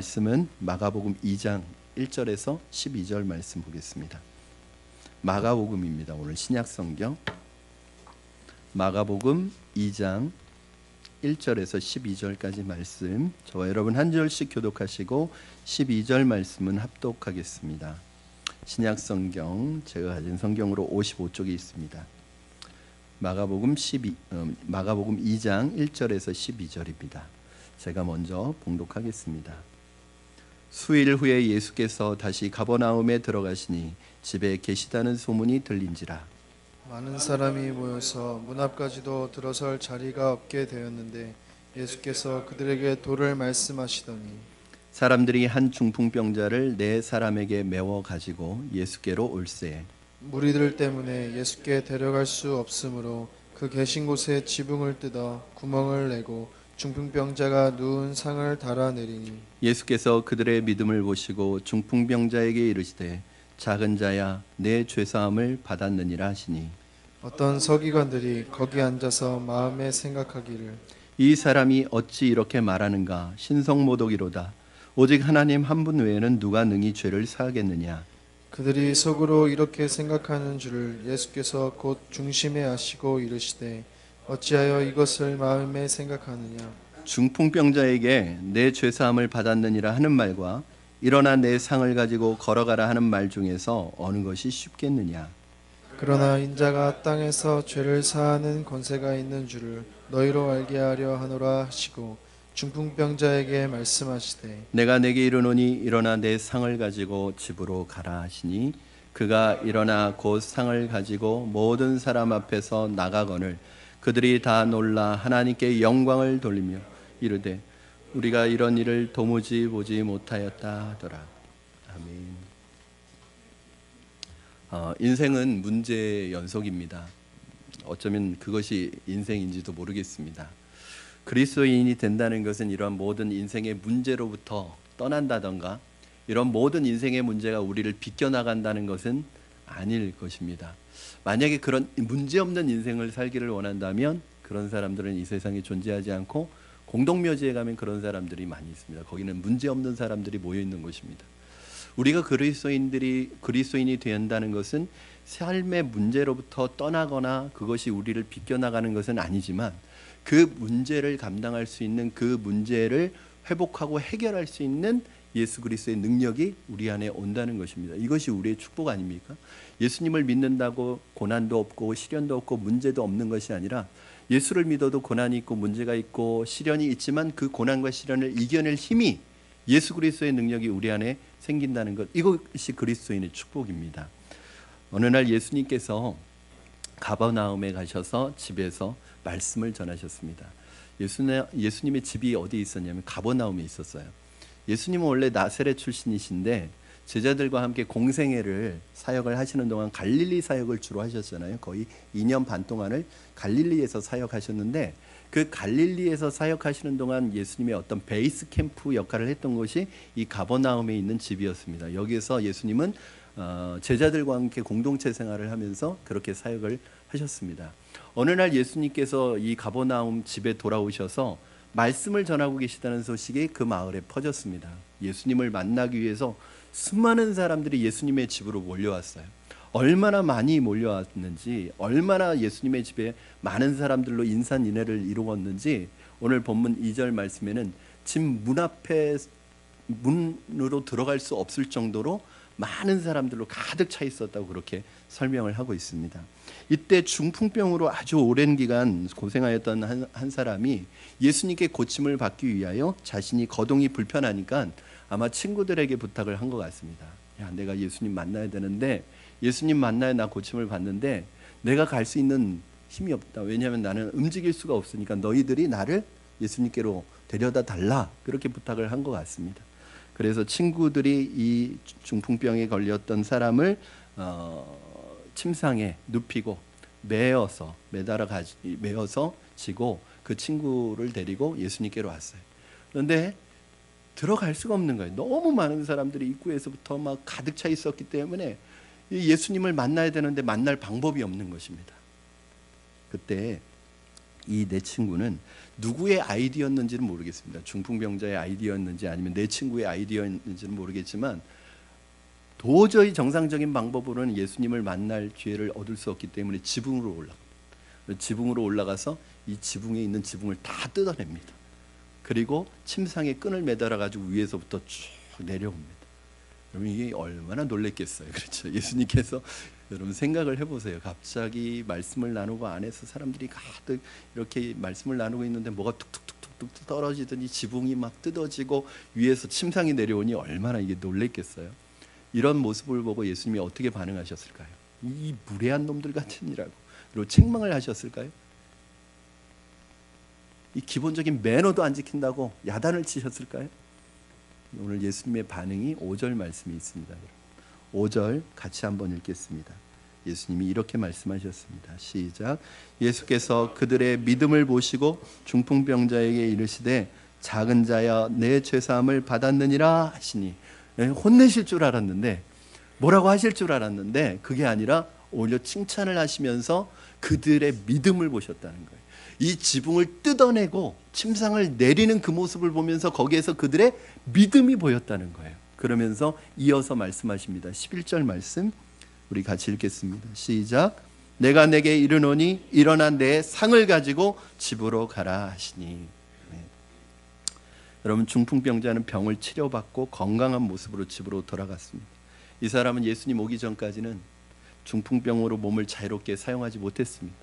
말씀은 마가복음 2장 1절에서 12절 말씀 보겠습니다. 마가복음입니다. 오늘 신약성경 마가복음 2장 1절에서 12절까지 말씀, 저와 여러분 한 절씩 교독하시고 12절 말씀은 합독하겠습니다. 신약성경 제가 가진 성경으로 55쪽에 있습니다. 마가복음 2장 1절에서 12절입니다. 제가 먼저 봉독하겠습니다. 수일 후에 예수께서 다시 가버나움에 들어가시니 집에 계시다는 소문이 들린지라. 많은 사람이 모여서 문 앞까지도 들어설 자리가 없게 되었는데 예수께서 그들에게 도를 말씀하시더니 사람들이 한 중풍병자를 네 사람에게 메워 가지고 예수께로 올세. 무리들 때문에 예수께 데려갈 수 없으므로 그 계신 곳에 지붕을 뜯어 구멍을 내고 중풍병자가 누운 상을 달아내리니 예수께서 그들의 믿음을 보시고 중풍병자에게 이르시되 작은 자야 내 죄사함을 받았느니라 하시니 어떤 서기관들이 거기 앉아서 마음에 생각하기를 이 사람이 어찌 이렇게 말하는가 신성모독이로다. 오직 하나님 한 분 외에는 누가 능히 죄를 사하겠느냐. 그들이 속으로 이렇게 생각하는 줄을 예수께서 곧 중심에 아시고 이르시되 어찌하여 이것을 마음에 생각하느냐. 중풍병자에게 내 죄사함을 받았느니라 하는 말과 일어나 내 상을 가지고 걸어가라 하는 말 중에서 어느 것이 쉽겠느냐. 그러나 인자가 땅에서 죄를 사하는 권세가 있는 줄을 너희로 알게 하려 하노라 하시고 중풍병자에게 말씀하시되 내가 내게 이르노니 일어나 내 상을 가지고 집으로 가라 하시니 그가 일어나 곧 상을 가지고 모든 사람 앞에서 나가거늘 그들이 다 놀라 하나님께 영광을 돌리며 이르되 우리가 이런 일을 도무지 보지 못하였다 하더라. 아멘. 인생은 문제의 연속입니다. 어쩌면 그것이 인생인지도 모르겠습니다. 그리스도인이 된다는 것은 이러한 모든 인생의 문제로부터 떠난다던가 이런 모든 인생의 문제가 우리를 비껴나간다는 것은 아닐 것입니다. 만약에 그런 문제없는 인생을 살기를 원한다면 그런 사람들은 이 세상에 존재하지 않고 공동묘지에 가면 그런 사람들이 많이 있습니다. 거기는 문제없는 사람들이 모여 있는 곳입니다. 우리가 그리스도인이 된다는 것은 삶의 문제로부터 떠나거나 그것이 우리를 비껴나가는 것은 아니지만 그 문제를 감당할 수 있는, 그 문제를 회복하고 해결할 수 있는 예수 그리스도의 능력이 우리 안에 온다는 것입니다. 이것이 우리의 축복 아닙니까? 예수님을 믿는다고 고난도 없고 시련도 없고 문제도 없는 것이 아니라 예수를 믿어도 고난이 있고 문제가 있고 시련이 있지만 그 고난과 시련을 이겨낼 힘이 예수 그리스도의 능력이 우리 안에 생긴다는 것, 이것이 그리스도인의 축복입니다. 어느 날 예수님께서 가버나움에 가셔서 집에서 말씀을 전하셨습니다. 예수님의 집이 어디 있었냐면 가버나움에 있었어요. 예수님은 원래 나사렛 출신이신데 제자들과 함께 공생애를 사역을 하시는 동안 갈릴리 사역을 주로 하셨잖아요. 거의 2년 반 동안을 갈릴리에서 사역하셨는데 그 갈릴리에서 사역하시는 동안 예수님의 어떤 베이스 캠프 역할을 했던 것이 이 가버나움에 있는 집이었습니다. 여기에서 예수님은 제자들과 함께 공동체 생활을 하면서 그렇게 사역을 하셨습니다. 어느 날 예수님께서 이 가버나움 집에 돌아오셔서 말씀을 전하고 계시다는 소식이 그 마을에 퍼졌습니다. 예수님을 만나기 위해서 수많은 사람들이 예수님의 집으로 몰려왔어요. 얼마나 많이 몰려왔는지, 얼마나 예수님의 집에 많은 사람들로 인산인해를 이루었는지 오늘 본문 2절 말씀에는 집 문 앞에 문으로 들어갈 수 없을 정도로 많은 사람들로 가득 차 있었다고 그렇게 설명을 하고 있습니다. 이때 중풍병으로 아주 오랜 기간 고생하였던 한 사람이 예수님께 고침을 받기 위하여 자신이 거동이 불편하니까 아마 친구들에게 부탁을 한 것 같습니다. 야, 내가 예수님 만나야 되는데 예수님 만나야 나 고침을 받는데 내가 갈 수 있는 힘이 없다. 왜냐하면 나는 움직일 수가 없으니까 너희들이 나를 예수님께로 데려다 달라. 그렇게 부탁을 한 것 같습니다. 그래서 친구들이 이 중풍병에 걸렸던 사람을 침상에 눕히고 매어서 지고 그 친구를 데리고 예수님께로 왔어요. 그런데 들어갈 수가 없는 거예요. 너무 많은 사람들이 입구에서부터 막 가득 차 있었기 때문에 예수님을 만나야 되는데 만날 방법이 없는 것입니다. 그때 이 내 친구는 누구의 아이디어였는지는 모르겠습니다. 중풍병자의 아이디어였는지 아니면 내 친구의 아이디어였는지는 모르겠지만 도저히 정상적인 방법으로는 예수님을 만날 기회를 얻을 수 없기 때문에 지붕으로 올라갑니다. 지붕으로 올라가서 이 지붕에 있는 지붕을 다 뜯어냅니다. 그리고 침상에 끈을 매달아 가지고 위에서부터 쭉 내려옵니다. 여러분 이게 얼마나 놀랬겠어요. 그렇죠? 예수님께서 여러분 생각을 해보세요. 갑자기 말씀을 나누고 안에서 사람들이 가득 이렇게 말씀을 나누고 있는데 뭐가 툭툭툭툭 떨어지더니 지붕이 막 뜯어지고 위에서 침상이 내려오니 얼마나 이게 놀랬겠어요. 이런 모습을 보고 예수님이 어떻게 반응하셨을까요? 이 무례한 놈들 같으니라고 그리고 책망을 하셨을까요? 이 기본적인 매너도 안 지킨다고 야단을 치셨을까요? 오늘 예수님의 반응이 5절 말씀이 있습니다. 5절 같이 한번 읽겠습니다. 예수님이 이렇게 말씀하셨습니다. 시작. 예수께서 그들의 믿음을 보시고 중풍병자에게 이르시되 작은 자여 내 죄사함을 받았느니라 하시니, 혼내실 줄 알았는데 뭐라고 하실 줄 알았는데 그게 아니라 오히려 칭찬을 하시면서 그들의 믿음을 보셨다는 거예요. 이 지붕을 뜯어내고 침상을 내리는 그 모습을 보면서 거기에서 그들의 믿음이 보였다는 거예요. 그러면서 이어서 말씀하십니다. 11절 말씀 우리 같이 읽겠습니다. 시작. 내가 내게 이르노니 일어나 내 상을 가지고 집으로 가라 하시니. 네. 여러분 중풍병자는 병을 치료받고 건강한 모습으로 집으로 돌아갔습니다. 이 사람은 예수님 오기 전까지는 중풍병으로 몸을 자유롭게 사용하지 못했습니다.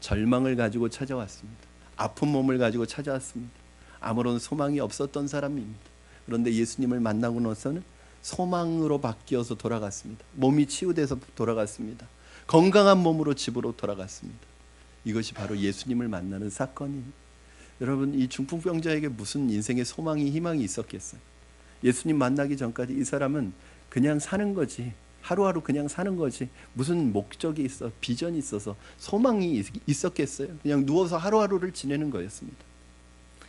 절망을 가지고 찾아왔습니다. 아픈 몸을 가지고 찾아왔습니다. 아무런 소망이 없었던 사람입니다. 그런데 예수님을 만나고 나서는 소망으로 바뀌어서 돌아갔습니다. 몸이 치유돼서 돌아갔습니다. 건강한 몸으로 집으로 돌아갔습니다. 이것이 바로 예수님을 만나는 사건입니다. 여러분 이 중풍병자에게 무슨 인생의 소망이 희망이 있었겠어요? 예수님 만나기 전까지 이 사람은 그냥 사는 거지, 하루하루 그냥 사는 거지, 무슨 목적이 있어, 비전이 있어서 소망이 있었겠어요? 그냥 누워서 하루하루를 지내는 거였습니다.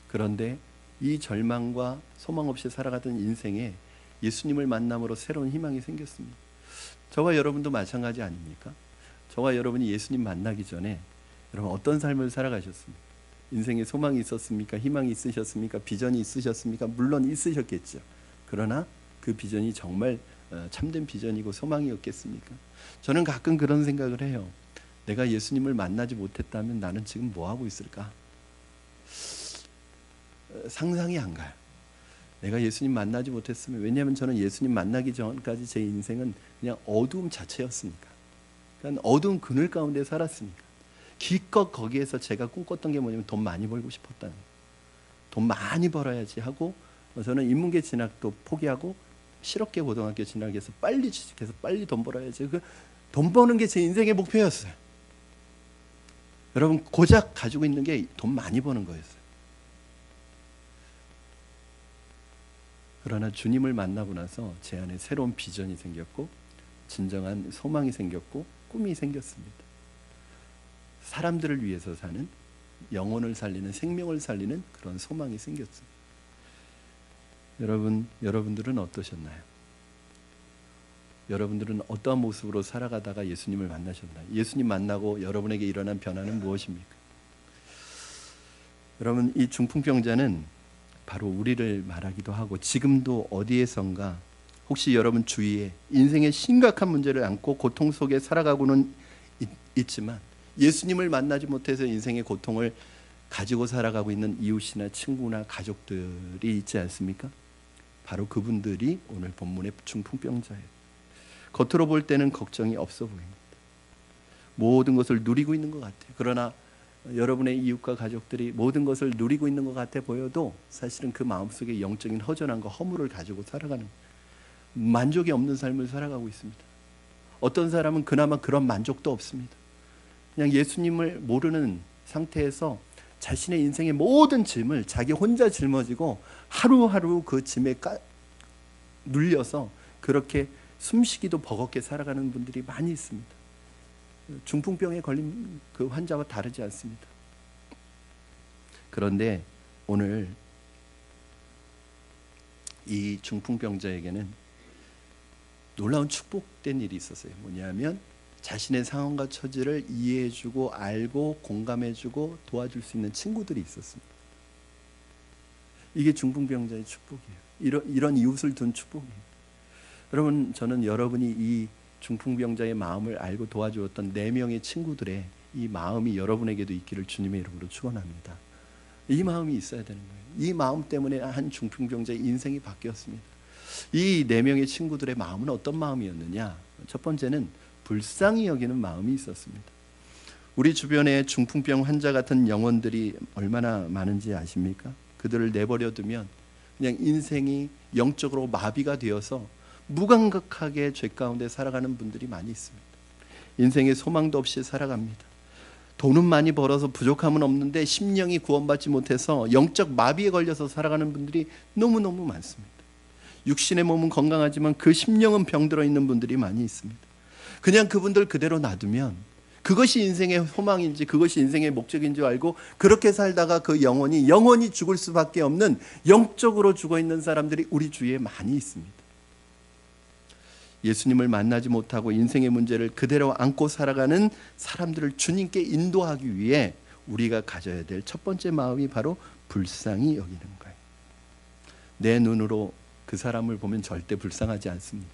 그런데 이 절망과 소망 없이 살아가던 인생에 예수님을 만남으로 새로운 희망이 생겼습니다. 저와 여러분도 마찬가지 아닙니까? 저와 여러분이 예수님 만나기 전에 여러분 어떤 삶을 살아가셨습니까? 인생에 소망이 있었습니까? 희망이 있으셨습니까? 비전이 있으셨습니까? 물론 있으셨겠죠. 그러나 그 비전이 정말 참된 비전이고 소망이었겠습니까? 저는 가끔 그런 생각을 해요. 내가 예수님을 만나지 못했다면 나는 지금 뭐 하고 있을까? 상상이 안 가요. 내가 예수님 만나지 못했으면, 왜냐하면 저는 예수님 만나기 전까지 제 인생은 그냥 어두움 자체였으니까, 그냥 어두운 그늘 가운데 살았으니까. 기껏 거기에서 제가 꿈꿨던 게 뭐냐면 돈 많이 벌고 싶었다는 거예요. 돈 많이 벌어야지 하고 저는 인문계 진학도 포기하고 실업계 고등학교 진학해서 빨리 취직해서 빨리 돈 벌어야지, 그 돈 버는 게 제 인생의 목표였어요. 여러분 고작 가지고 있는 게 돈 많이 버는 거였어요. 그러나 주님을 만나고 나서 제 안에 새로운 비전이 생겼고 진정한 소망이 생겼고 꿈이 생겼습니다. 사람들을 위해서 사는, 영혼을 살리는, 생명을 살리는 그런 소망이 생겼습니다. 여러분들은 어떠셨나요? 여러분들은 어떠한 모습으로 살아가다가 예수님을 만나셨나요? 예수님 만나고 여러분에게 일어난 변화는 무엇입니까? 여러분 이 중풍병자는 바로 우리를 말하기도 하고 지금도 어디에선가 혹시 여러분 주위에 인생의 심각한 문제를 안고 고통 속에 살아가고는 있지만 예수님을 만나지 못해서 인생의 고통을 가지고 살아가고 있는 이웃이나 친구나 가족들이 있지 않습니까? 바로 그분들이 오늘 본문의 중풍병자예요. 겉으로 볼 때는 걱정이 없어 보입니다. 모든 것을 누리고 있는 것 같아요. 그러나 여러분의 이웃과 가족들이 모든 것을 누리고 있는 것 같아 보여도 사실은 그 마음속에 영적인 허전함과 허물을 가지고 살아가는, 만족이 없는 삶을 살아가고 있습니다. 어떤 사람은 그나마 그런 만족도 없습니다. 그냥 예수님을 모르는 상태에서 자신의 인생의 모든 짐을 자기 혼자 짊어지고 하루하루 그 짐에 눌려서 그렇게 숨쉬기도 버겁게 살아가는 분들이 많이 있습니다. 중풍병에 걸린 그 환자와 다르지 않습니다. 그런데 오늘 이 중풍병자에게는 놀라운 축복된 일이 있었어요. 뭐냐면 자신의 상황과 처지를 이해해주고 알고 공감해주고 도와줄 수 있는 친구들이 있었습니다. 이게 중풍병자의 축복이에요. 이런 이웃을 둔 축복이에요. 여러분, 저는 여러분이 이 중풍병자의 마음을 알고 도와주었던 4명의 친구들의 이 마음이 여러분에게도 있기를 주님의 이름으로 축원합니다. 이 마음이 있어야 되는 거예요. 이 마음 때문에 한 중풍병자의 인생이 바뀌었습니다. 이 4명의 친구들의 마음은 어떤 마음이었느냐? 첫 번째는 불쌍히 여기는 마음이 있었습니다. 우리 주변에 중풍병 환자 같은 영혼들이 얼마나 많은지 아십니까? 그들을 내버려 두면 그냥 인생이 영적으로 마비가 되어서 무감각하게 죄 가운데 살아가는 분들이 많이 있습니다. 인생에 소망도 없이 살아갑니다. 돈은 많이 벌어서 부족함은 없는데 심령이 구원받지 못해서 영적 마비에 걸려서 살아가는 분들이 너무너무 많습니다. 육신의 몸은 건강하지만 그 심령은 병들어 있는 분들이 많이 있습니다. 그냥 그분들 그대로 놔두면 그것이 인생의 소망인지 그것이 인생의 목적인 줄 알고 그렇게 살다가 그 영원히 죽을 수밖에 없는 영적으로 죽어 있는 사람들이 우리 주위에 많이 있습니다. 예수님을 만나지 못하고 인생의 문제를 그대로 안고 살아가는 사람들을 주님께 인도하기 위해 우리가 가져야 될 첫 번째 마음이 바로 불쌍히 여기는 거예요. 내 눈으로 그 사람을 보면 절대 불쌍하지 않습니다.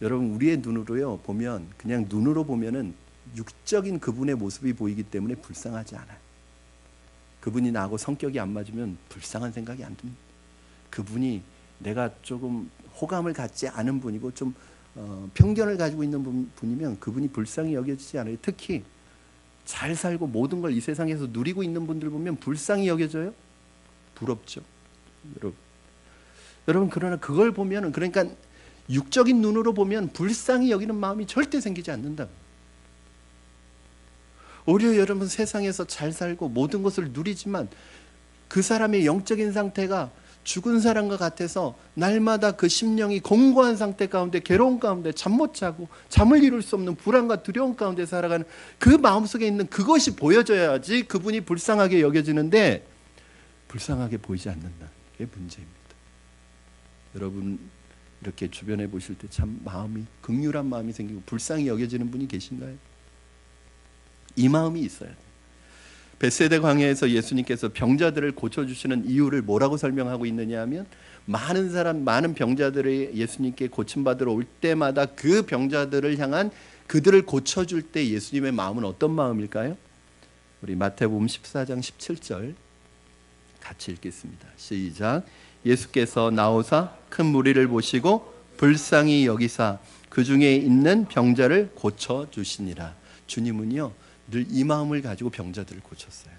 여러분, 우리의 눈으로요 보면 그냥 눈으로 보면은 육적인 그분의 모습이 보이기 때문에 불쌍하지 않아요. 그분이 나하고 성격이 안 맞으면 불쌍한 생각이 안 듭니다. 그분이 내가 조금 호감을 갖지 않은 분이고 좀 편견을 가지고 있는 분이면 그분이 불쌍히 여겨지지 않아요. 특히 잘 살고 모든 걸 이 세상에서 누리고 있는 분들 보면 불쌍히 여겨져요. 부럽죠. 여러분 그러나 그걸 보면 그러니까 육적인 눈으로 보면 불쌍히 여기는 마음이 절대 생기지 않는다. 오히려 여러분 세상에서 잘 살고 모든 것을 누리지만 그 사람의 영적인 상태가 죽은 사람과 같아서 날마다 그 심령이 공고한 상태 가운데 괴로운 가운데 잠 못 자고 잠을 이룰 수 없는 불안과 두려움 가운데 살아가는 그 마음속에 있는 그것이 보여져야지 그분이 불쌍하게 여겨지는데 불쌍하게 보이지 않는다는 게 문제입니다. 여러분 이렇게 주변에 보실 때 참 마음이 긍휼한 마음이 생기고 불쌍히 여겨지는 분이 계신가요? 이 마음이 있어야 돼요. 벳세다 광야에서 예수님께서 병자들을 고쳐주시는 이유를 뭐라고 설명하고 있느냐 하면 많은 병자들이 예수님께 고침받으러 올 때마다 그 병자들을 향한 그들을 고쳐줄 때 예수님의 마음은 어떤 마음일까요? 우리 마태복음 14장 17절 같이 읽겠습니다. 시작. 예수께서 나오사 큰 무리를 보시고 불쌍히 여기사 그 중에 있는 병자를 고쳐주시니라. 주님은요 늘 이 마음을 가지고 병자들을 고쳤어요.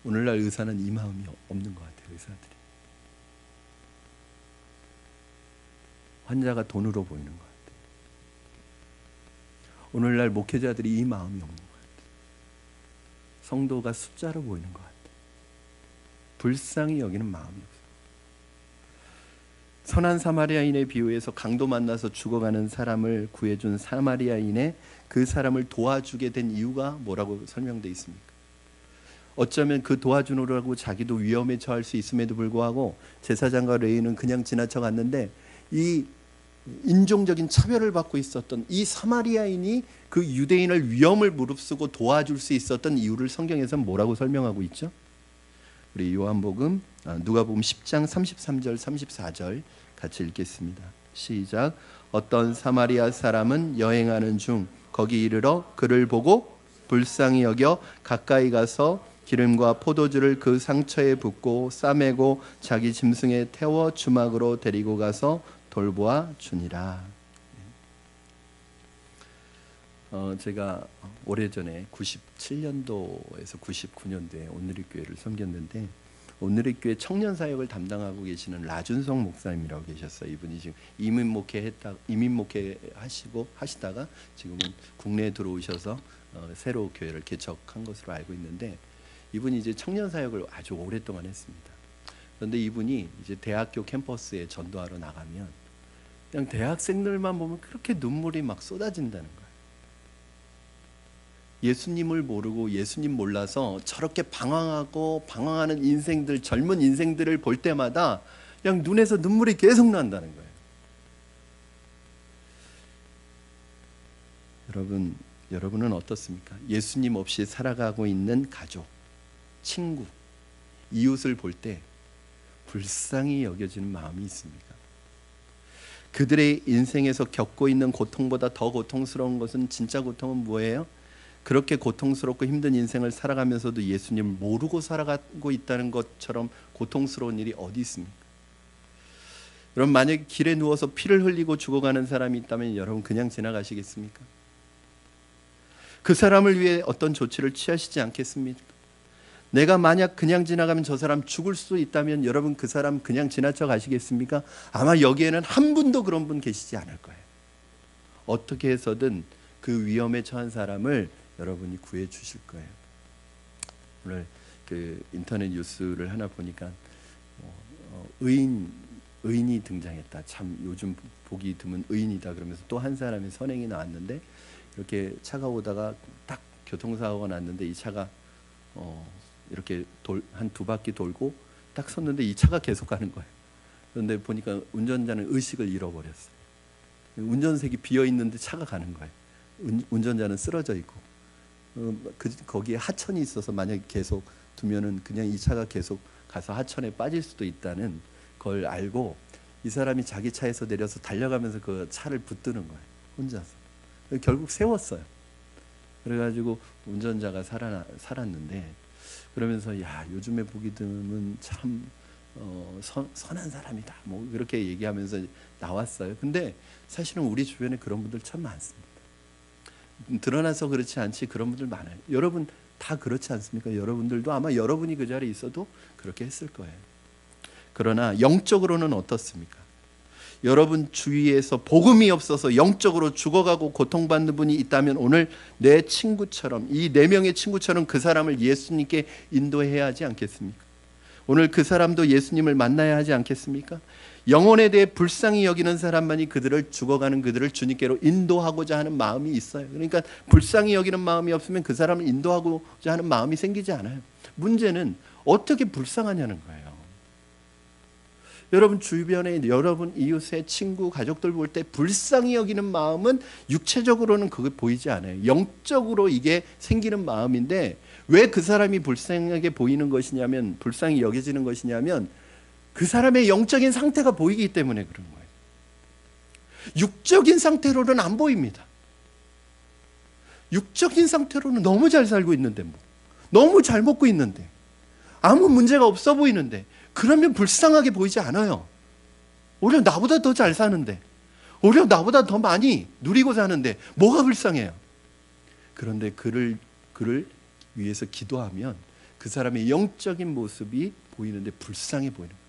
오늘날 의사는 이 마음이 없는 것 같아요. 의사들이 환자가 돈으로 보이는 것 같아요. 오늘날 목회자들이 이 마음이 없는 것 같아요. 성도가 숫자로 보이는 것 같아요. 불쌍히 여기는 마음이 없어요. 선한 사마리아인의 비유에서 강도 만나서 죽어가는 사람을 구해준 사마리아인의 그 사람을 도와주게 된 이유가 뭐라고 설명되어 있습니까? 어쩌면 그 도와주느라고 자기도 위험에 처할 수 있음에도 불구하고 제사장과 레위는 그냥 지나쳐 갔는데 이 인종적인 차별을 받고 있었던 이 사마리아인이 그 유대인을 위험을 무릅쓰고 도와줄 수 있었던 이유를 성경에서는 뭐라고 설명하고 있죠? 우리 요한복음 누가복음 10장 33절 34절 같이 읽겠습니다. 시작. 어떤 사마리아 사람은 여행하는 중 거기 이르러 그를 보고 불쌍히 여겨 가까이 가서 기름과 포도주를 그 상처에 붓고 싸매고 자기 짐승에 태워 주막으로 데리고 가서 돌보아 주니라. 제가 오래전에 97년도에서 99년도에 온누리교회를 섬겼는데 온누리교회 청년 사역을 담당하고 계시는 라준성 목사님이라고 계셨어요. 이분이 지금 이민 목회 하시다가 지금은 국내에 들어오셔서 새로 교회를 개척한 것으로 알고 있는데 이분이 이제 청년 사역을 아주 오랫동안 했습니다. 그런데 이분이 이제 대학교 캠퍼스에 전도하러 나가면 그냥 대학생들만 보면 그렇게 눈물이 막 쏟아진다는 거예요. 예수님을 모르고 예수님 몰라서 저렇게 방황하는 인생들, 젊은 인생들을 볼 때마다 그냥 눈에서 눈물이 계속 난다는 거예요. 여러분은 어떻습니까? 예수님 없이 살아가고 있는 가족, 친구, 이웃을 볼 때 불쌍히 여겨지는 마음이 있습니까? 그들의 인생에서 겪고 있는 고통보다 더 고통스러운 것은, 진짜 고통은 뭐예요? 그렇게 고통스럽고 힘든 인생을 살아가면서도 예수님을 모르고 살아가고 있다는 것처럼 고통스러운 일이 어디 있습니까? 여러분, 만약에 길에 누워서 피를 흘리고 죽어가는 사람이 있다면 여러분 그냥 지나가시겠습니까? 그 사람을 위해 어떤 조치를 취하시지 않겠습니까? 내가 만약 그냥 지나가면 저 사람 죽을 수 있다면 여러분 그 사람 그냥 지나쳐 가시겠습니까? 아마 여기에는 한 분도 그런 분 계시지 않을 거예요. 어떻게 해서든 그 위험에 처한 사람을 여러분이 구해 주실 거예요. 오늘 그 인터넷 뉴스를 하나 보니까 의인이 등장했다. 참 요즘 보기 드문 의인이다 그러면서 또 한 사람의 선행이 나왔는데, 이렇게 차가 오다가 딱 교통사고가 났는데 이 차가 이렇게 한 두 바퀴 돌고 딱 섰는데 이 차가 계속 가는 거예요. 그런데 보니까 운전자는 의식을 잃어버렸어요. 운전석이 비어 있는데 차가 가는 거예요. 운전자는 쓰러져 있고, 거기에 하천이 있어서 만약에 계속 두면은 그냥 이 차가 계속 가서 하천에 빠질 수도 있다는 걸 알고 이 사람이 자기 차에서 내려서 달려가면서 그 차를 붙드는 거예요, 혼자서. 결국 세웠어요. 그래가지고 운전자가 살았는데, 그러면서 야, 요즘에 보기 드문 참 선한 사람이다, 뭐 그렇게 얘기하면서 나왔어요. 근데 사실은 우리 주변에 그런 분들 참 많습니다. 드러나서 그렇지 않지 그런 분들 많아요. 여러분 다 그렇지 않습니까? 여러분들도 아마 여러분이 그 자리에 있어도 그렇게 했을 거예요. 그러나 영적으로는 어떻습니까? 여러분 주위에서 복음이 없어서 영적으로 죽어가고 고통받는 분이 있다면 오늘 내 친구처럼, 이 4명의 친구처럼 그 사람을 예수님께 인도해야 하지 않겠습니까? 오늘 그 사람도 예수님을 만나야 하지 않겠습니까? 영혼에 대해 불쌍히 여기는 사람만이 죽어가는 그들을 주님께로 인도하고자 하는 마음이 있어요. 그러니까 불쌍히 여기는 마음이 없으면 그 사람을 인도하고자 하는 마음이 생기지 않아요. 문제는 어떻게 불쌍하냐는 거예요. 여러분 주변에 여러분 이웃의 친구, 가족들 볼 때 불쌍히 여기는 마음은 육체적으로는 그게 보이지 않아요. 영적으로 이게 생기는 마음인데, 왜 그 사람이 불쌍하게 보이는 것이냐면, 불쌍히 여겨지는 것이냐면 그 사람의 영적인 상태가 보이기 때문에 그런 거예요. 육적인 상태로는 안 보입니다. 육적인 상태로는 너무 잘 살고 있는데, 너무 잘 먹고 있는데, 아무 문제가 없어 보이는데, 그러면 불쌍하게 보이지 않아요. 오히려 나보다 더 잘 사는데, 오히려 나보다 더 많이 누리고 사는데 뭐가 불쌍해요? 그런데 그를 위해서 기도하면 그 사람의 영적인 모습이 보이는데 불쌍해 보이는 거예요.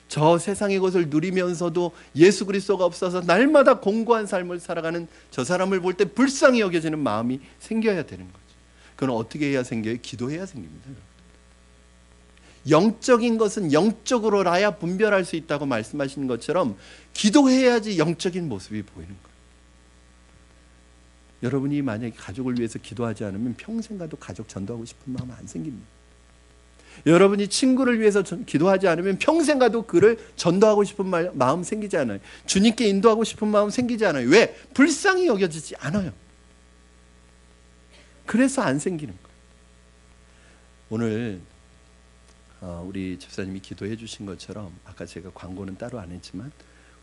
저 세상의 것을 누리면서도 예수 그리스도가 없어서 날마다 공고한 삶을 살아가는 저 사람을 볼 때 불쌍히 여겨지는 마음이 생겨야 되는 거죠. 그건 어떻게 해야 생겨요? 기도해야 생깁니다. 영적인 것은 영적으로라야 분별할 수 있다고 말씀하시는 것처럼 기도해야지 영적인 모습이 보이는 거예요. 여러분이 만약에 가족을 위해서 기도하지 않으면 평생 가도 가족 전도하고 싶은 마음 안 생깁니다. 여러분이 친구를 위해서 기도하지 않으면 평생 가도 그를 전도하고 싶은 마음 생기지 않아요. 주님께 인도하고 싶은 마음 생기지 않아요. 왜? 불쌍히 여겨지지 않아요. 그래서 안 생기는 거예요. 오늘 우리 집사님이 기도해 주신 것처럼, 아까 제가 광고는 따로 안 했지만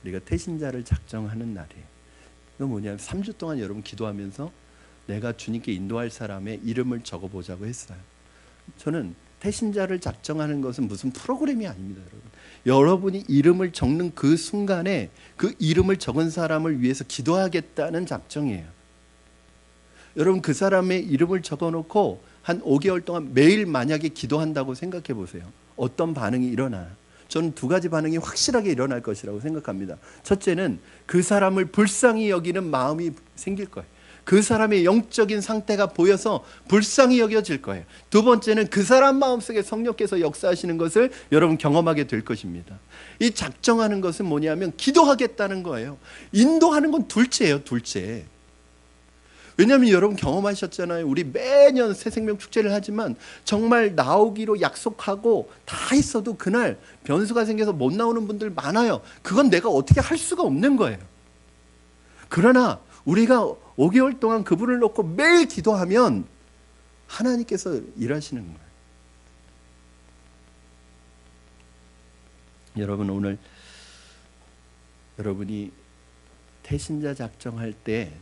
우리가 태신자를 작정하는 날이에요. 이건 뭐냐면 3주 동안 여러분 기도하면서 내가 주님께 인도할 사람의 이름을 적어보자고 했어요. 저는 태신자를 작정하는 것은 무슨 프로그램이 아닙니다. 여러분이 이름을 적는 그 순간에 그 이름을 적은 사람을 위해서 기도하겠다는 작정이에요. 여러분 그 사람의 이름을 적어놓고 한 5개월 동안 매일 만약에 기도한다고 생각해 보세요. 어떤 반응이 일어나요? 저는 2가지 반응이 확실하게 일어날 것이라고 생각합니다. 첫째는 그 사람을 불쌍히 여기는 마음이 생길 거예요. 그 사람의 영적인 상태가 보여서 불쌍히 여겨질 거예요. 2번째는 그 사람 마음속에 성령께서 역사하시는 것을 여러분 경험하게 될 것입니다. 이 작정하는 것은 뭐냐면 기도하겠다는 거예요. 인도하는 건 둘째예요, 둘째. 왜냐하면 여러분 경험하셨잖아요. 우리 매년 새생명 축제를 하지만 정말 나오기로 약속하고 다 있어도 그날 변수가 생겨서 못 나오는 분들 많아요. 그건 내가 어떻게 할 수가 없는 거예요. 그러나 우리가 5개월 동안 그분을 놓고 매일 기도하면 하나님께서 일하시는 거예요. 여러분, 오늘 여러분이 태신자 작정할 때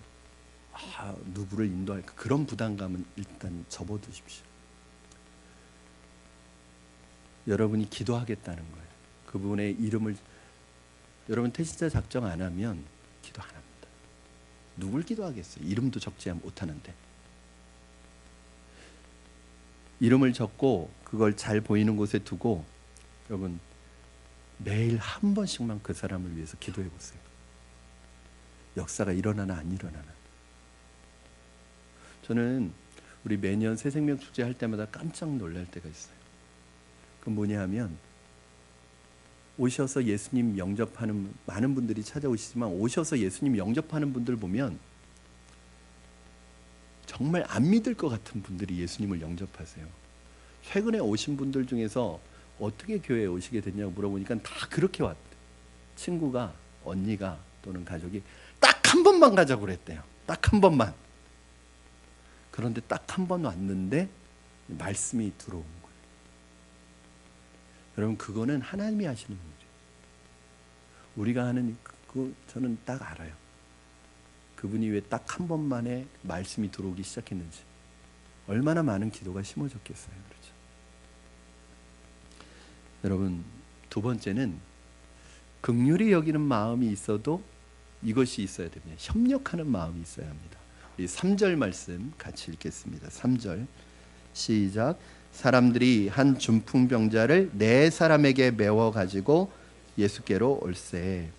누구를 인도할까, 그런 부담감은 일단 접어두십시오. 여러분이 기도하겠다는 거예요. 그분의 이름을, 여러분 태신자 작정 안 하면 기도 안 합니다. 누굴 기도하겠어요? 이름도 적지 못하는데. 이름을 적고 그걸 잘 보이는 곳에 두고 여러분 매일 한 번씩만 그 사람을 위해서 기도해 보세요. 역사가 일어나나 안 일어나나. 저는 우리 매년 새생명 축제 할 때마다 깜짝 놀랄 때가 있어요. 그건 뭐냐 하면, 오셔서 예수님 영접하는 많은 분들이 찾아오시지만 오셔서 예수님 영접하는 분들 보면 정말 안 믿을 것 같은 분들이 예수님을 영접하세요. 최근에 오신 분들 중에서 어떻게 교회에 오시게 됐냐고 물어보니까 다 그렇게 왔대요. 친구가, 언니가 또는 가족이 딱 한 번만 가자고 그랬대요. 딱 한 번만. 그런데 딱 한 번 왔는데 말씀이 들어온 거예요. 여러분, 그거는 하나님이 하시는 일이에요. 우리가 하는 그 저는 딱 알아요. 그분이 왜 딱 한 번만에 말씀이 들어오기 시작했는지. 얼마나 많은 기도가 심어졌겠어요. 그렇죠? 여러분, 두 번째는 긍휼히 여기는 마음이 있어도 이것이 있어야 됩니다. 협력하는 마음이 있어야 합니다. 우리 3절 말씀 같이 읽겠습니다. 3절 시작. 사람들이 한 중풍병자를 네 사람에게 메워 가지고 예수께로 올세.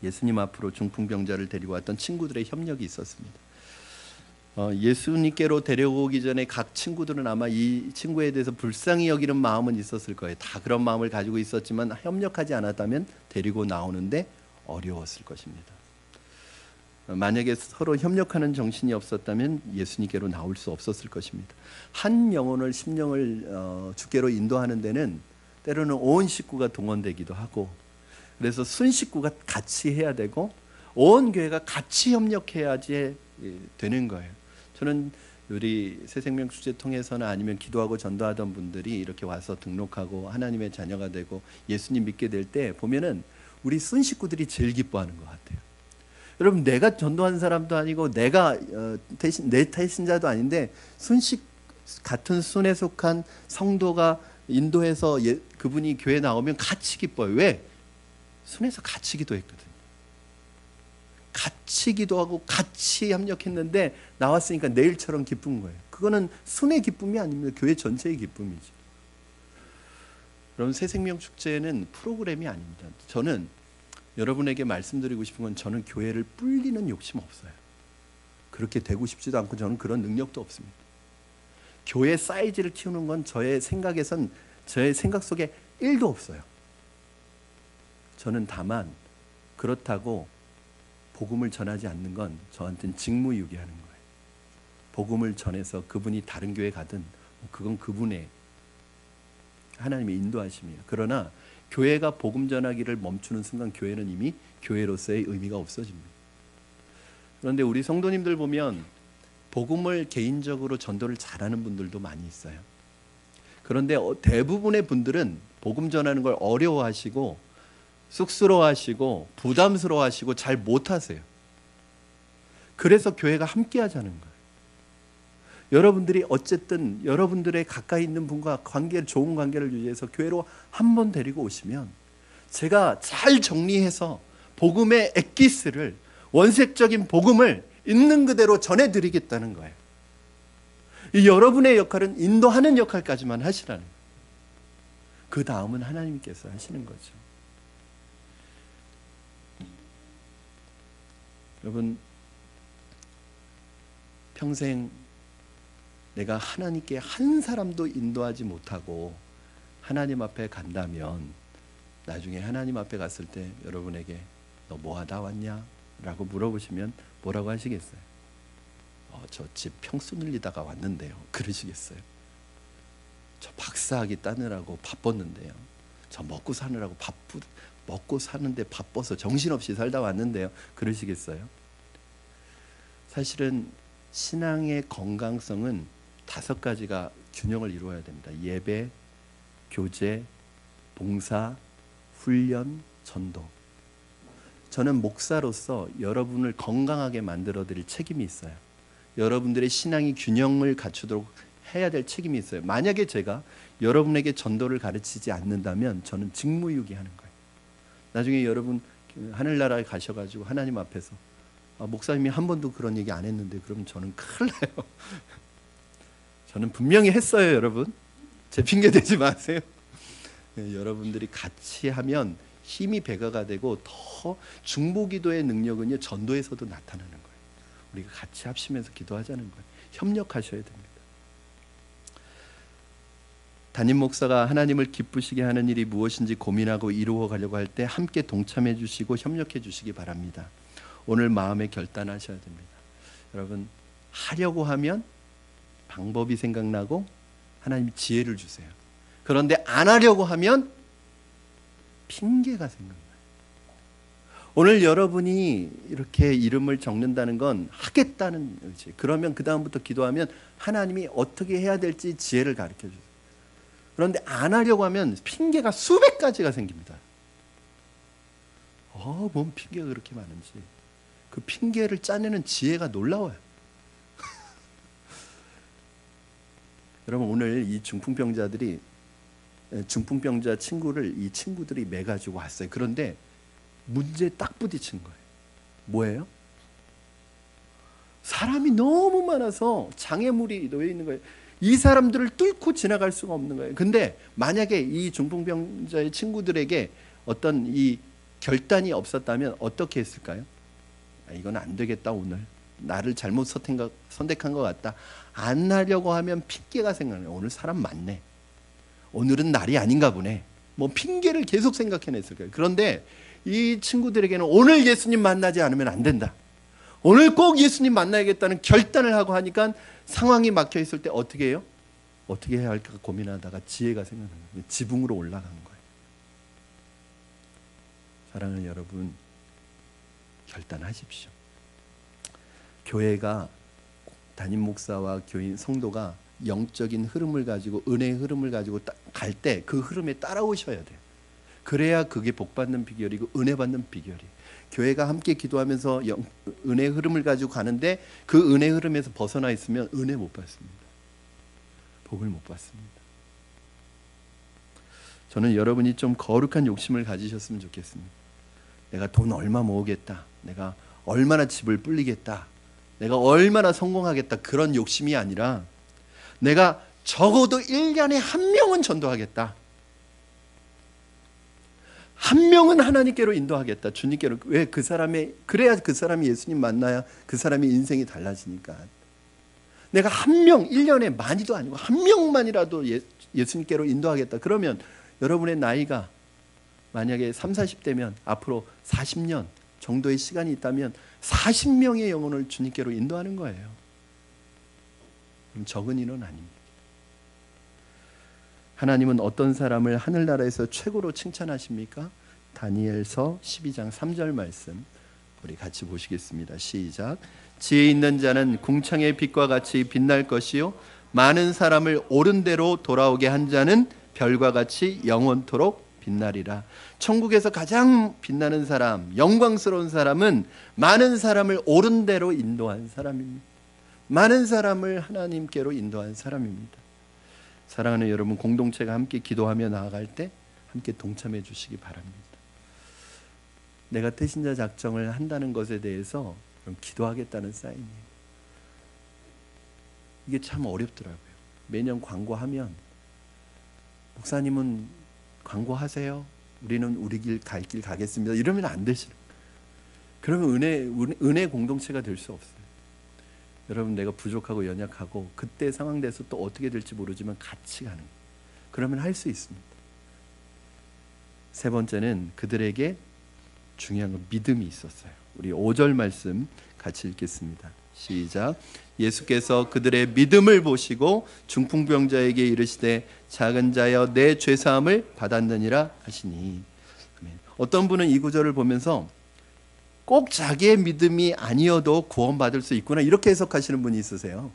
예수님 앞으로 중풍병자를 데리고 왔던 친구들의 협력이 있었습니다. 예수님께로 데려오기 전에 각 친구들은 아마 이 친구에 대해서 불쌍히 여기는 마음은 있었을 거예요. 다 그런 마음을 가지고 있었지만 협력하지 않았다면 데리고 나오는데 어려웠을 것입니다. 만약에 서로 협력하는 정신이 없었다면 예수님께로 나올 수 없었을 것입니다. 한 영혼을, 심령을 주께로 인도하는 데는 때로는 온 식구가 동원되기도 하고, 그래서 순 식구가 같이 해야 되고 온 교회가 같이 협력해야지 되는 거예요. 저는 우리 새생명 축제 통해서나 아니면 기도하고 전도하던 분들이 이렇게 와서 등록하고 하나님의 자녀가 되고 예수님 믿게 될 때 보면은 우리 순 식구들이 제일 기뻐하는 것 같아요. 여러분, 내가 전도한 사람도 아니고 내가 내 태신자도 아닌데 같은 순에 속한 성도가 인도해서 그분이 교회 나오면 같이 기뻐요. 왜? 순에서 같이 기도했거든요. 같이 기도하고 같이 협력했는데 나왔으니까 내일처럼 기쁜 거예요. 그거는 순의 기쁨이 아닙니다. 교회 전체의 기쁨이죠. 여러분, 새생명 축제는 프로그램이 아닙니다. 저는 여러분에게 말씀드리고 싶은 건, 저는 교회를 불리는 욕심 없어요. 그렇게 되고 싶지도 않고 저는 그런 능력도 없습니다. 교회 사이즈를 키우는 건 저의 생각에선, 저의 생각 속에 1도 없어요. 저는 다만 그렇다고 복음을 전하지 않는 건 저한테는 직무유기하는 거예요. 복음을 전해서 그분이 다른 교회 가든 그건 그분의 하나님의 인도하심이에요. 그러나 교회가 복음 전하기를 멈추는 순간 교회는 이미 교회로서의 의미가 없어집니다. 그런데 우리 성도님들 보면 복음을 개인적으로 전도를 잘하는 분들도 많이 있어요. 그런데 대부분의 분들은 복음 전하는 걸 어려워하시고 쑥스러워하시고 부담스러워하시고 잘 못하세요. 그래서 교회가 함께 하자는 거예요. 여러분들이 어쨌든 여러분들의 가까이 있는 분과 좋은 관계를 유지해서 교회로 한 번 데리고 오시면 제가 잘 정리해서 복음의 엑기스를, 원색적인 복음을 있는 그대로 전해드리겠다는 거예요. 이 여러분의 역할은 인도하는 역할까지만 하시라는 거예요. 그 다음은 하나님께서 하시는 거죠. 여러분, 평생 내가 하나님께 한 사람도 인도하지 못하고 하나님 앞에 간다면 나중에 하나님 앞에 갔을 때 여러분에게 너 뭐 하다 왔냐? 라고 물어보시면 뭐라고 하시겠어요? 저 집 평수 늘리다가 왔는데요. 그러시겠어요? 저 박사학위 따느라고 바빴는데요. 저 먹고 사느라고 먹고 사는데 바빠서 정신없이 살다 왔는데요. 그러시겠어요? 사실은 신앙의 건강성은 5가지가 균형을 이루어야 됩니다. 예배, 교제, 봉사, 훈련, 전도. 저는 목사로서 여러분을 건강하게 만들어 드릴 책임이 있어요. 여러분들의 신앙이 균형을 갖추도록 해야 될 책임이 있어요. 만약에 제가 여러분에게 전도를 가르치지 않는다면 저는 직무유기하는 거예요. 나중에 여러분 하늘나라에 가셔가지고 하나님 앞에서 목사님이 한 번도 그런 얘기 안 했는데 그러면 저는 큰일 나요. 저는 분명히 했어요, 여러분. 제 핑계 대지 마세요. 여러분들이 같이 하면 힘이 배가가 되고 더 중보기도의 능력은요 전도에서도 나타나는 거예요. 우리가 같이 합심해서 기도하자는 거예요. 협력하셔야 됩니다. 담임 목사가 하나님을 기쁘시게 하는 일이 무엇인지 고민하고 이루어 가려고 할 때 함께 동참해 주시고 협력해 주시기 바랍니다. 오늘 마음에 결단하셔야 됩니다. 여러분, 하려고 하면 방법이 생각나고 하나님이 지혜를 주세요. 그런데 안 하려고 하면 핑계가 생각나요. 오늘 여러분이 이렇게 이름을 적는다는 건 하겠다는 의지. 그러면 그 다음부터 기도하면 하나님이 어떻게 해야 될지 지혜를 가르쳐 주세요. 그런데 안 하려고 하면 핑계가 수백 가지가 생깁니다. 뭔 핑계가 그렇게 많은지. 그 핑계를 짜내는 지혜가 놀라워요. 여러분, 오늘 이 중풍병자 친구를 이 친구들이 매가지고 왔어요. 그런데 문제에 딱 부딪힌 거예요. 뭐예요? 사람이 너무 많아서 장애물이 놓여 있는 거예요. 이 사람들을 뚫고 지나갈 수가 없는 거예요. 근데 만약에 이 중풍병자의 친구들에게 어떤 이 결단이 없었다면 어떻게 했을까요? 이건 안 되겠다. 오늘 나를 잘못 선택한 것 같다. 안 하려고 하면 핑계가 생각나요. 오늘 사람 많네. 오늘은 날이 아닌가 보네. 뭐 핑계를 계속 생각해냈을 거예요. 그런데 이 친구들에게는 오늘 예수님 만나지 않으면 안 된다. 오늘 꼭 예수님 만나야겠다는 결단을 하고 하니까 상황이 막혀 있을 때 어떻게 해요? 어떻게 해야 할까 고민하다가 지혜가 생각나는 거예요. 지붕으로 올라가는 거예요. 사랑하는 여러분, 결단하십시오. 교회가 담임 목사와 교인 성도가 영적인 흐름을 가지고 은혜의 흐름을 가지고 갈 때 그 흐름에 따라오셔야 돼요. 그래야 그게 복받는 비결이고 은혜 받는 비결이에요. 교회가 함께 기도하면서 은혜의 흐름을 가지고 가는데 그 은혜 흐름에서 벗어나 있으면 은혜 못 받습니다. 복을 못 받습니다. 저는 여러분이 좀 거룩한 욕심을 가지셨으면 좋겠습니다. 내가 돈 얼마 모으겠다. 내가 얼마나 집을 불리겠다. 내가 얼마나 성공하겠다. 그런 욕심이 아니라 내가 적어도 1년에 한 명은 전도하겠다. 한 명은 하나님께로 인도하겠다. 주님께로. 왜? 그래야 그 사람이 예수님 만나야 그 사람의 인생이 달라지니까. 내가 한 명, 1년에 많이도 아니고 한 명만이라도 예수님께로 인도하겠다. 그러면 여러분의 나이가 만약에 30, 40대면 앞으로 40년 정도의 시간이 있다면 40명의 영혼을 주님께로 인도하는 거예요. 그럼 적은 인원 아닙니다. 하나님은 어떤 사람을 하늘나라에서 최고로 칭찬하십니까? 다니엘서 12장 3절 말씀 우리 같이 보시겠습니다. 시작. 지혜 있는 자는 궁창의 빛과 같이 빛날 것이요 많은 사람을 옳은 대로 돌아오게 한 자는 별과 같이 영원토록 빛나리라. 천국에서 가장 빛나는 사람, 영광스러운 사람은 많은 사람을 옳은 대로 인도한 사람입니다. 많은 사람을 하나님께로 인도한 사람입니다. 사랑하는 여러분, 공동체가 함께 기도하며 나아갈 때 함께 동참해 주시기 바랍니다. 내가 태신자 작정을 한다는 것에 대해서 기도하겠다는 사인이에요. 이게 참 어렵더라고요. 매년 광고하면 목사님은 광고하세요. 우리는 우리 길 갈 길 가겠습니다. 이러면 안 되시는 거예요. 그러면 은혜 공동체가 될 수 없어요. 여러분, 내가 부족하고 연약하고 그때 상황 돼서 또 어떻게 될지 모르지만 같이 가는 거예요. 그러면 할 수 있습니다. 세 번째는 그들에게 중요한 건 믿음이 있었어요. 우리 5절 말씀 같이 읽겠습니다. 시작. 예수께서 그들의 믿음을 보시고 중풍병자에게 이르시되 작은 자여 내 죄사함을 받았느니라 하시니. 아멘. 어떤 분은 이 구절을 보면서 꼭 자기의 믿음이 아니어도 구원받을 수 있구나 이렇게 해석하시는 분이 있으세요.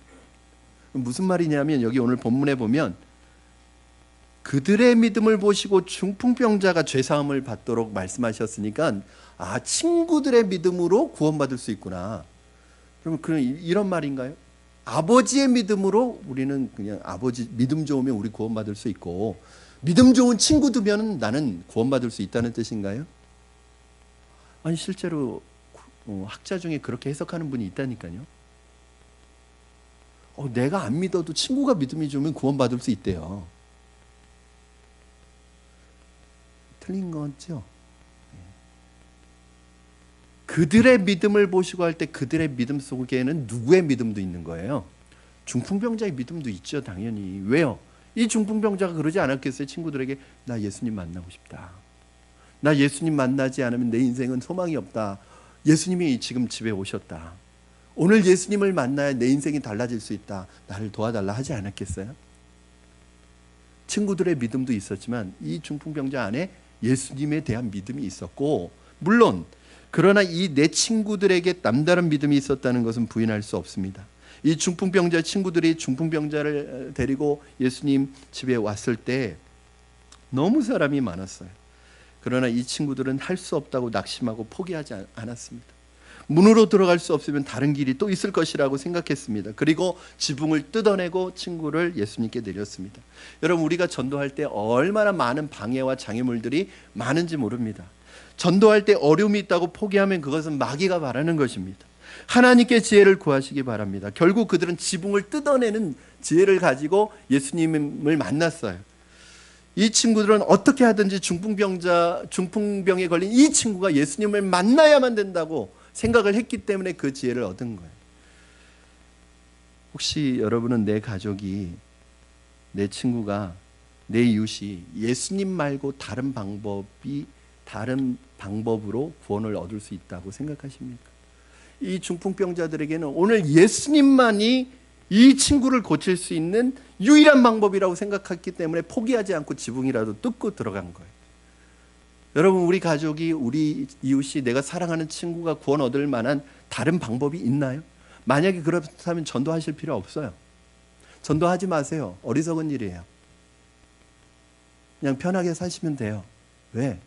무슨 말이냐면 여기 오늘 본문에 보면 그들의 믿음을 보시고 중풍병자가 죄사함을 받도록 말씀하셨으니까 친구들의 믿음으로 구원받을 수 있구나. 그러면 이런 말인가요? 아버지의 믿음으로 우리는 그냥 아버지 믿음 좋으면 우리 구원받을 수 있고 믿음 좋은 친구 두면 나는 구원받을 수 있다는 뜻인가요? 아니 실제로 학자 중에 그렇게 해석하는 분이 있다니까요. 내가 안 믿어도 친구가 믿음이 좋으면 구원받을 수 있대요. 틀린 거죠. 그들의 믿음을 보시고 할 때 그들의 믿음 속에는 누구의 믿음도 있는 거예요? 중풍병자의 믿음도 있죠, 당연히. 왜요? 이 중풍병자가 그러지 않았겠어요? 친구들에게 나 예수님 만나고 싶다. 나 예수님 만나지 않으면 내 인생은 소망이 없다. 예수님이 지금 집에 오셨다. 오늘 예수님을 만나야 내 인생이 달라질 수 있다. 나를 도와달라 하지 않았겠어요? 친구들의 믿음도 있었지만 이 중풍병자 안에 예수님에 대한 믿음이 있었고, 물론 그러나 이 내 친구들에게 남다른 믿음이 있었다는 것은 부인할 수 없습니다. 이 중풍병자 친구들이 중풍병자를 데리고 예수님 집에 왔을 때 너무 사람이 많았어요. 그러나 이 친구들은 할 수 없다고 낙심하고 포기하지 않았습니다. 문으로 들어갈 수 없으면 다른 길이 또 있을 것이라고 생각했습니다. 그리고 지붕을 뜯어내고 친구를 예수님께 내렸습니다. 여러분, 우리가 전도할 때 얼마나 많은 방해와 장애물들이 많은지 모릅니다. 전도할 때 어려움이 있다고 포기하면 그것은 마귀가 바라는 것입니다. 하나님께 지혜를 구하시기 바랍니다. 결국 그들은 지붕을 뜯어내는 지혜를 가지고 예수님을 만났어요. 이 친구들은 어떻게 하든지 중풍병에 걸린 이 친구가 예수님을 만나야만 된다고 생각을 했기 때문에 그 지혜를 얻은 거예요. 혹시 여러분은 내 가족이, 내 친구가, 내 이웃이 예수님 말고 다른 방법으로 구원을 얻을 수 있다고 생각하십니까? 이 중풍병자들에게는 오늘 예수님만이 이 친구를 고칠 수 있는 유일한 방법이라고 생각했기 때문에 포기하지 않고 지붕이라도 뚫고 들어간 거예요. 여러분, 우리 가족이, 우리 이웃이, 내가 사랑하는 친구가 구원 얻을 만한 다른 방법이 있나요? 만약에 그렇다면 전도하실 필요 없어요. 전도하지 마세요. 어리석은 일이에요. 그냥 편하게 사시면 돼요. 왜?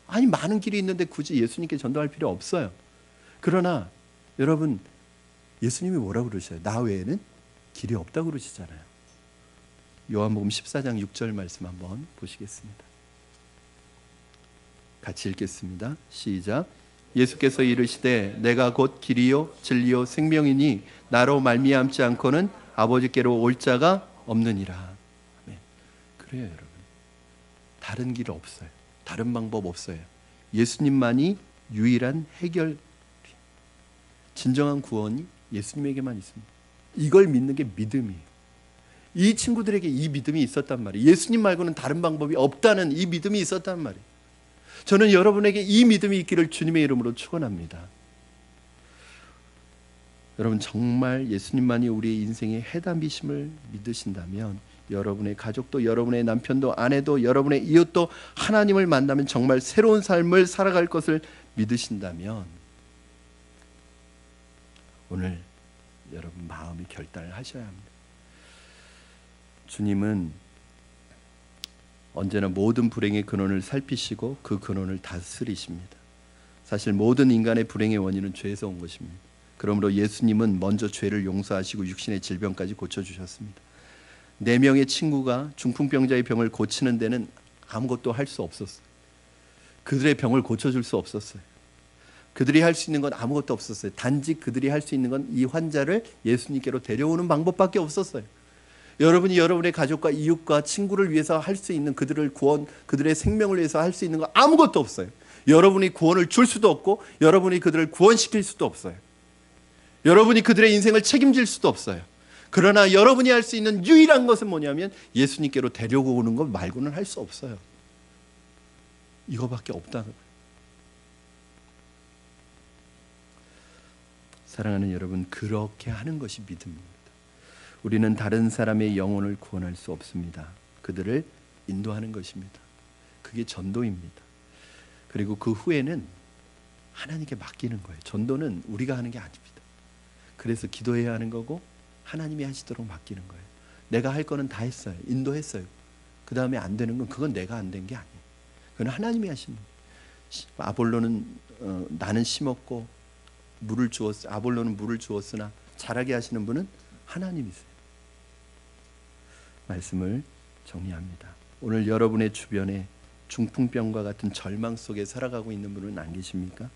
아니, 많은 길이 있는데 굳이 예수님께 전도할 필요 없어요. 그러나 여러분, 예수님이 뭐라고 그러셔요? 나 외에는 길이 없다고 그러시잖아요. 요한복음 14장 6절 말씀 한번 보시겠습니다. 같이 읽겠습니다. 시작. 예수께서 이르시되 내가 곧 길이요 진리요 생명이니 나로 말미암지 않고는 아버지께로 올 자가 없느니라. 아멘. 그래요, 여러분. 다른 길 없어요. 다른 방법 없어요. 예수님만이 유일한 해결, 진정한 구원이 예수님에게만 있습니다. 이걸 믿는 게 믿음이에요. 이 친구들에게 이 믿음이 있었단 말이에요. 예수님 말고는 다른 방법이 없다는 이 믿음이 있었단 말이에요. 저는 여러분에게 이 믿음이 있기를 주님의 이름으로 축원합니다. 여러분, 정말 예수님만이 우리의 인생의 해답이심을 믿으신다면 여러분의 가족도, 여러분의 남편도, 아내도, 여러분의 이웃도 하나님을 만나면 정말 새로운 삶을 살아갈 것을 믿으신다면 오늘 여러분 마음의 결단을 하셔야 합니다. 주님은 언제나 모든 불행의 근원을 살피시고 그 근원을 다스리십니다. 사실 모든 인간의 불행의 원인은 죄에서 온 것입니다. 그러므로 예수님은 먼저 죄를 용서하시고 육신의 질병까지 고쳐주셨습니다. 4명의 친구가 중풍병자의 병을 고치는 데는 아무것도 할 수 없었어요. 그들의 병을 고쳐줄 수 없었어요. 그들이 할 수 있는 건 아무것도 없었어요. 단지 그들이 할 수 있는 건 이 환자를 예수님께로 데려오는 방법밖에 없었어요. 여러분이 여러분의 가족과 이웃과 친구를 위해서 할 수 있는, 그들의 생명을 위해서 할 수 있는 건 아무것도 없어요. 여러분이 구원을 줄 수도 없고 여러분이 그들을 구원시킬 수도 없어요. 여러분이 그들의 인생을 책임질 수도 없어요. 그러나 여러분이 할 수 있는 유일한 것은 뭐냐면 예수님께로 데려오는 것 말고는 할 수 없어요. 이거밖에 없다는 거예요. 사랑하는 여러분, 그렇게 하는 것이 믿음입니다. 우리는 다른 사람의 영혼을 구원할 수 없습니다. 그들을 인도하는 것입니다. 그게 전도입니다. 그리고 그 후에는 하나님께 맡기는 거예요. 전도는 우리가 하는 게 아닙니다. 그래서 기도해야 하는 거고 하나님이 하시도록 맡기는 거예요. 내가 할 거는 다 했어요. 인도했어요. 그 다음에 안 되는 건 그건 내가 안 된 게 아니에요. 그건 하나님이 하신 거예요. 아볼로는 나는 심었고 물을 주었어. 아볼로는 물을 주었으나 자라게 하시는 분은 하나님이세요. 말씀을 정리합니다. 오늘 여러분의 주변에 중풍병과 같은 절망 속에 살아가고 있는 분은 안 계십니까?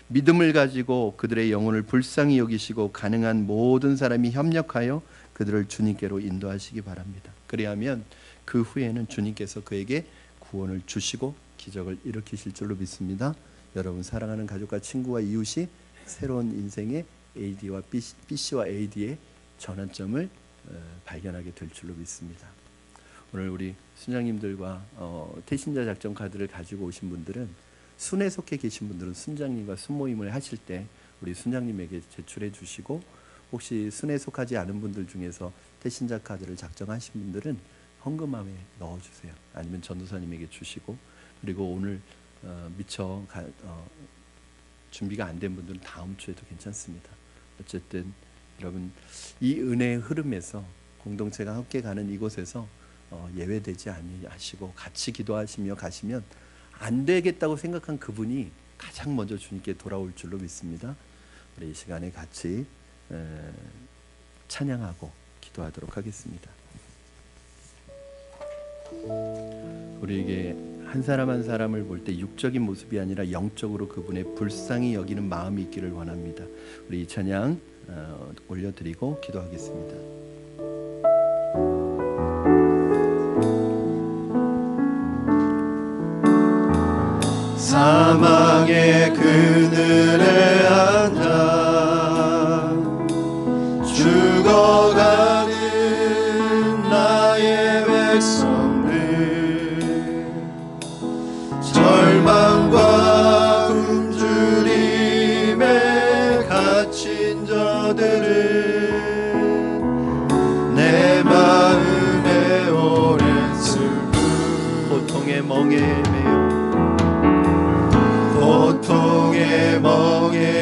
믿음을 가지고 그들의 영혼을 불쌍히 여기시고 가능한 모든 사람이 협력하여 그들을 주님께로 인도하시기 바랍니다. 그리하면 그 후에는 주님께서 그에게 구원을 주시고 기적을 일으키실 줄로 믿습니다. 여러분 사랑하는 가족과 친구와 이웃이 새로운 인생의 AD와 BC와 AD의 전환점을 발견하게 될 줄로 믿습니다. 오늘 우리 순장님들과 태신자 작전 카드를 가지고 오신 분들은 순에 속해 계신 분들은 순장님과 순모임을 하실 때 우리 순장님에게 제출해 주시고, 혹시 순에 속하지 않은 분들 중에서 태신자 카드를 작성하신 분들은 헌금함에 넣어주세요. 아니면 전도사님에게 주시고, 그리고 오늘 미처 준비가 안 된 분들은 다음 주에도 괜찮습니다. 어쨌든 여러분 이 은혜의 흐름에서 공동체가 함께 가는 이곳에서 예외되지 아니하시고 같이 기도하시며 가시면 안 되겠다고 생각한 그분이 가장 먼저 주님께 돌아올 줄로 믿습니다. 우리 이 시간에 같이 찬양하고 기도하도록 하겠습니다. 우리에게 한 사람 한 사람을 볼 때 육적인 모습이 아니라 영적으로 그분의 불쌍히 여기는 마음이 있기를 원합니다. 우리 이 찬양 올려드리고 기도하겠습니다. 사망의 그늘에 앉아 죽어가는 나의 백성들, 절망과 굶주림에 갇힌 저들은 내 마음에 오랜 슬픔, 고통의 멍에 매여 고통의 멍에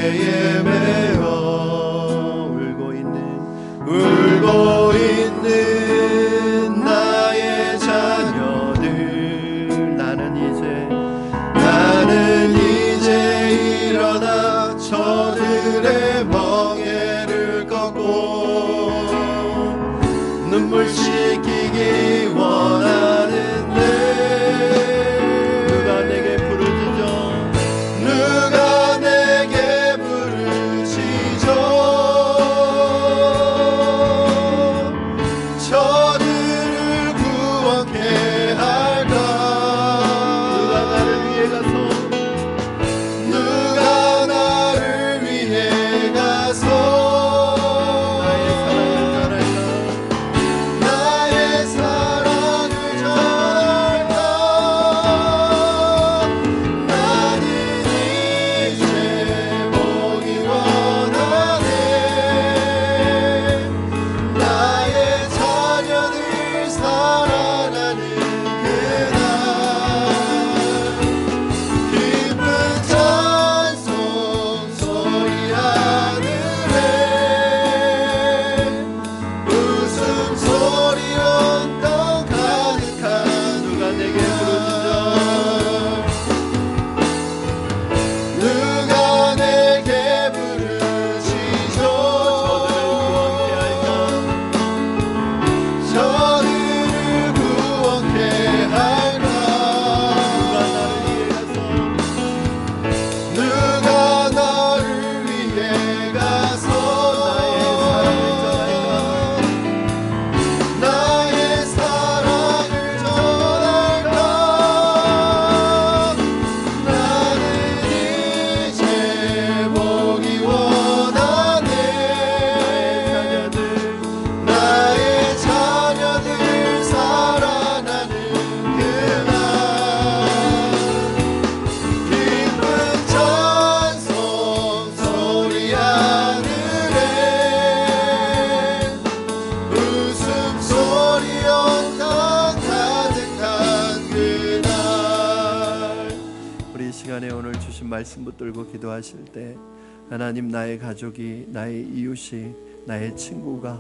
말씀 붙들고 기도하실 때 하나님, 나의 가족이, 나의 이웃이, 나의 친구가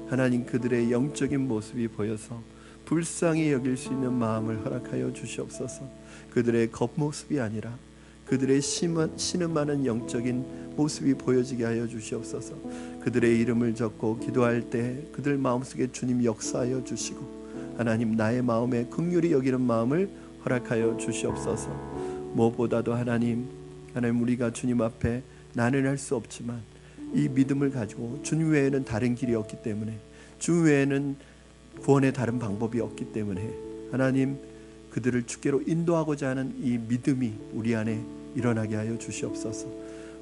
하나님 그들의 영적인 모습이 보여서 불쌍히 여길 수 있는 마음을 허락하여 주시옵소서. 그들의 겉모습이 아니라 그들의 신음하는 영적인 모습이 보여지게 하여 주시옵소서. 그들의 이름을 적고 기도할 때 그들 마음속에 주님 역사하여 주시고 하나님, 나의 마음에 긍휼히 여기는 마음을 허락하여 주시옵소서. 무엇보다도 하나님 우리가 주님 앞에 나는 수 없지만 이 믿음을 가지고 주님 외에는 다른 길이 없기 때문에, 주 외에는 구원의 다른 방법이 없기 때문에 하나님, 그들을 주께로 인도하고자 하는 이 믿음이 우리 안에 일어나게 하여 주시옵소서.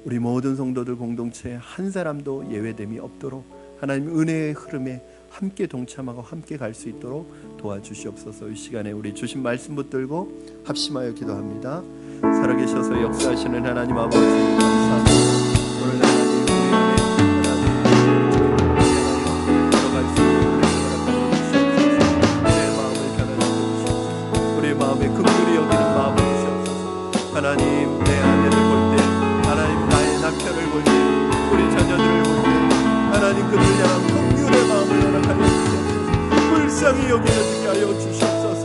우리 모든 성도들 공동체 한 사람도 예외됨이 없도록 하나님 은혜의 흐름에 함께 동참하고 함께 갈 수 있도록 도와주시옵소서. 이 시간에 우리 주신 말씀 붙들고 합심하여 기도합니다. 살아계셔서 역사하시는 하나님 아버지, 감사합니다. 오늘 하나님 우리 안에 들어갈 수 있는 내 마음을 변화시켜 주시옵소서. 우리의 마음에 긍휼히 여기는 마음을 주시옵소서. 하나님, 내 아내를 볼 때, 하나님 나의 남편을 볼 때, 우리 자녀들을 볼 때 하나님 그들 향한 긍휼의 마음을 허락하여 주시옵소서. 불쌍히 여기게 하여 주시옵소서.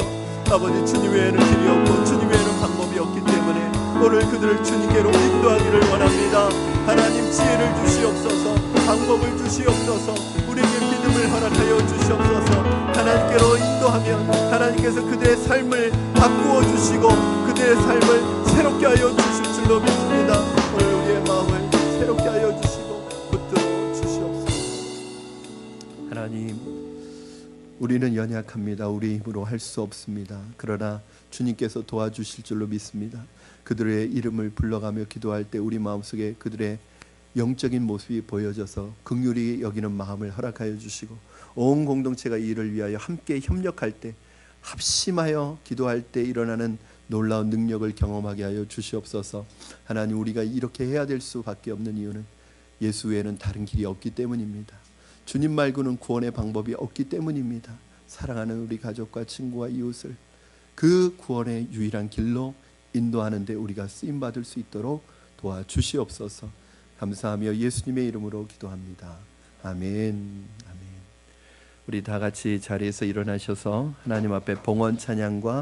아버지, 주님 외에는 길이 없고 주님 외에는 방법이 없기 때문에 오늘 그들을 주님께로 인도하기를 원합니다. 하나님, 지혜를 주시옵소서. 방법을 주시옵소서. 우리에게 믿음을 허락하여 주시옵소서. 하나님께로 인도하면 하나님께서 그들의 삶을 바꾸어 주시고 그들의 삶을 새롭게 하여 주실 줄로 믿습니다. 오늘 우리의 마음을 새롭게 하여 주시고 붙들어 주시옵소서. 하나님, 우리는 연약합니다. 우리 힘으로 할 수 없습니다. 그러나 주님께서 도와주실 줄로 믿습니다. 그들의 이름을 불러가며 기도할 때 우리 마음속에 그들의 영적인 모습이 보여져서 긍휼히 여기는 마음을 허락하여 주시고 온 공동체가 이 일을 위하여 함께 협력할 때, 합심하여 기도할 때 일어나는 놀라운 능력을 경험하게 하여 주시옵소서. 하나님, 우리가 이렇게 해야 될 수밖에 없는 이유는 예수 외에는 다른 길이 없기 때문입니다. 주님 말고는 구원의 방법이 없기 때문입니다. 사랑하는 우리 가족과 친구와 이웃을 그 구원의 유일한 길로 인도하는 데 우리가 쓰임받을 수 있도록 도와주시옵소서. 감사하며 예수님의 이름으로 기도합니다. 아멘. 아멘. 우리 다 같이 자리에서 일어나셔서 하나님 앞에 봉헌 찬양과